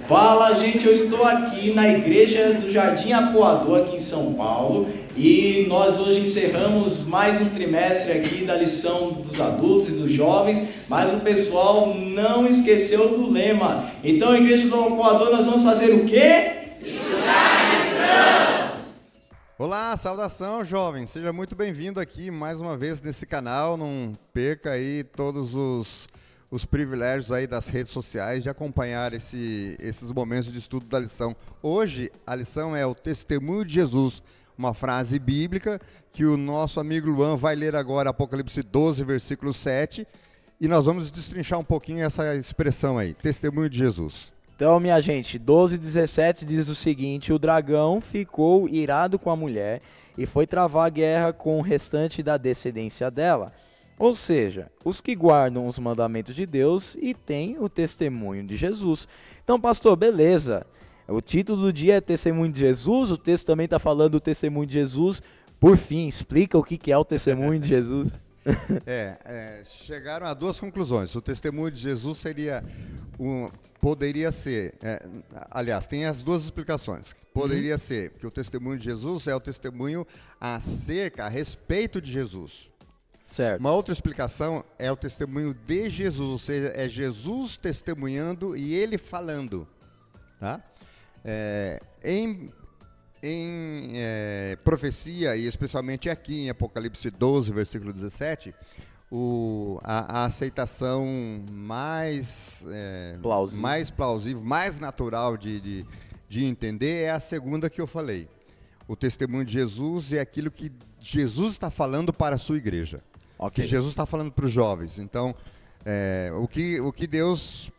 Fala, gente, eu estou aqui na igreja do Jardim Apoador, aqui em São Paulo, e nós hoje encerramos mais um trimestre aqui da lição dos adultos e dos jovens, mas o pessoal não esqueceu do lema. Então, igreja do Apoador, nós vamos fazer o quê? Estudar a lição! Olá, saudação, jovens, seja muito bem-vindo aqui mais uma vez nesse canal. Não perca aí todos os privilégios aí das redes sociais de acompanhar esses momentos de estudo da lição. Hoje a lição é o testemunho de Jesus, uma frase bíblica que o nosso amigo Luan vai ler agora, Apocalipse 12, versículo 7, e nós vamos destrinchar um pouquinho essa expressão aí, testemunho de Jesus. Então, minha gente, 12:17 diz o seguinte: o dragão ficou irado com a mulher e foi travar guerra com o restante da descendência dela. Ou seja, os que guardam os mandamentos de Deus e têm o testemunho de Jesus. Então, pastor, beleza. O título do dia é Testemunho de Jesus, o texto também está falando do testemunho de Jesus. Por fim, explica o que é o testemunho de Jesus. Chegaram a duas conclusões. O testemunho de Jesus poderia ser, aliás, tem as duas explicações. Poderia ser que o testemunho de Jesus é o testemunho a respeito de Jesus. Certo. Uma outra explicação é o testemunho de Jesus, ou seja, é Jesus testemunhando e ele falando. Tá? Em profecia, e especialmente aqui em Apocalipse 12, versículo 17, a aceitação mais plausível, mais natural de entender é a segunda que eu falei. O testemunho de Jesus é aquilo que Jesus está falando para a sua igreja. Okay. Que Jesus está falando para os jovens. Então, o que Deus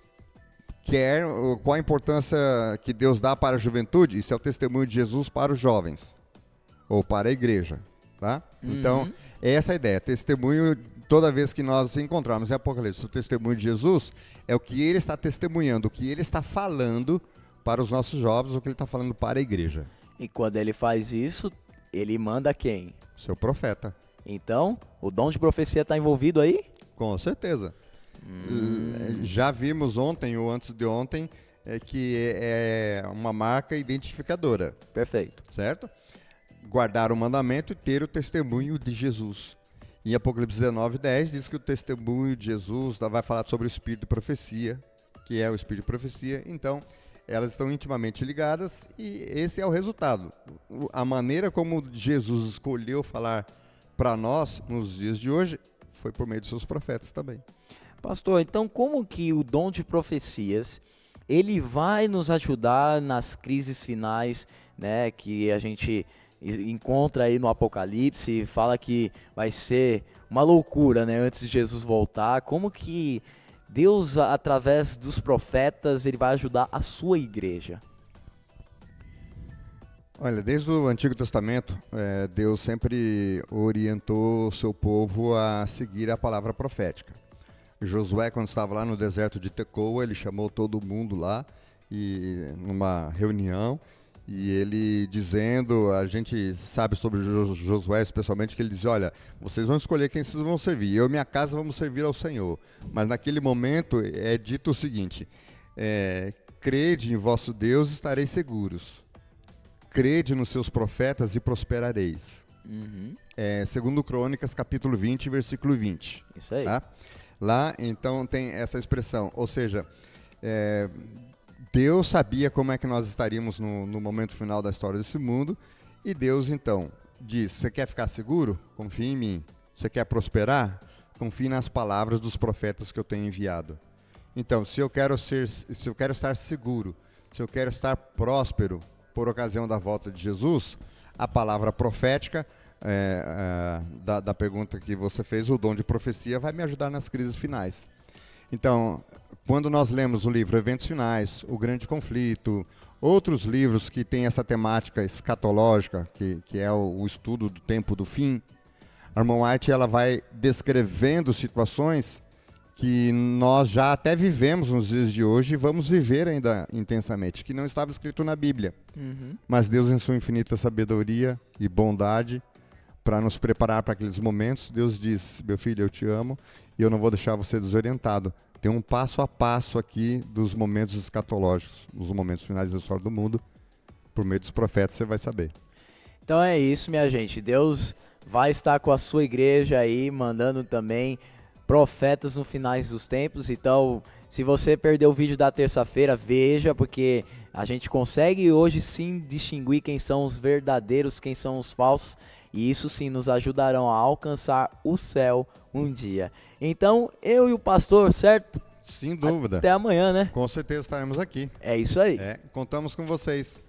quer, qual a importância que Deus dá para a juventude, isso é o testemunho de Jesus para os jovens, ou para a igreja. Tá? Então, é essa a ideia. Testemunho, toda vez que nós encontrarmos em Apocalipse o testemunho de Jesus, é o que ele está testemunhando, o que ele está falando para os nossos jovens, o que ele está falando para a igreja. E quando ele faz isso, ele manda quem? Seu profeta. Então, o dom de profecia está envolvido aí? Com certeza. Já vimos ontem ou antes de ontem que é uma marca identificadora. Perfeito. Certo? Guardar o mandamento e ter o testemunho de Jesus. Em Apocalipse 19:10 diz que o testemunho de Jesus vai falar sobre o espírito de profecia, que é o espírito de profecia. Então, elas estão intimamente ligadas e esse é o resultado. A maneira como Jesus escolheu falar para nós, nos dias de hoje, foi por meio de seus profetas também. Pastor, então como que o dom de profecias, ele vai nos ajudar nas crises finais, né, que a gente encontra aí no Apocalipse, fala que vai ser uma loucura, né, antes de Jesus voltar? Como que Deus, através dos profetas, ele vai ajudar a sua igreja? Olha, desde o Antigo Testamento, Deus sempre orientou o seu povo a seguir a palavra profética. Josué, quando estava lá no deserto de Tecoa, ele chamou todo mundo lá, numa reunião, e ele dizendo, a gente sabe sobre Josué especialmente, que ele dizia: olha, vocês vão escolher quem vocês vão servir, eu e minha casa vamos servir ao Senhor. Mas naquele momento é dito o seguinte: crede em vosso Deus e estareis seguros. Crede nos seus profetas e prosperareis. Segundo Crônicas, capítulo 20, versículo 20. Isso aí. Tá? Lá, então, tem essa expressão. Ou seja, Deus sabia como é que nós estaríamos no momento final da história desse mundo. E Deus, então, diz: você quer ficar seguro? Confie em mim. Você quer prosperar? Confie nas palavras dos profetas que eu tenho enviado. Então, se eu quero estar seguro, se eu quero estar próspero, por ocasião da volta de Jesus, a palavra profética, da pergunta que você fez, o dom de profecia, vai me ajudar nas crises finais. Então, quando nós lemos o livro Eventos Finais, O Grande Conflito, outros livros que têm essa temática escatológica, que é o estudo do tempo do fim, a irmã White ela vai descrevendo situações que nós já até vivemos nos dias de hoje e vamos viver ainda intensamente, que não estava escrito na Bíblia. Mas Deus, em sua infinita sabedoria e bondade, para nos preparar para aqueles momentos, Deus diz: meu filho, eu te amo e eu não vou deixar você desorientado, Tem um passo a passo aqui dos momentos escatológicos, dos momentos finais da história do mundo. Por meio dos profetas você vai saber. Então é isso, minha gente. Deus vai estar com a sua igreja aí, mandando também profetas no finais dos tempos. Então, se você perdeu o vídeo da terça-feira, veja, porque a gente consegue hoje sim distinguir quem são os verdadeiros, quem são os falsos, e isso sim nos ajudarão a alcançar o céu um dia. Então, eu e o pastor, certo? Sem dúvida. Até amanhã, né? Com certeza estaremos aqui. É isso aí. Contamos com vocês.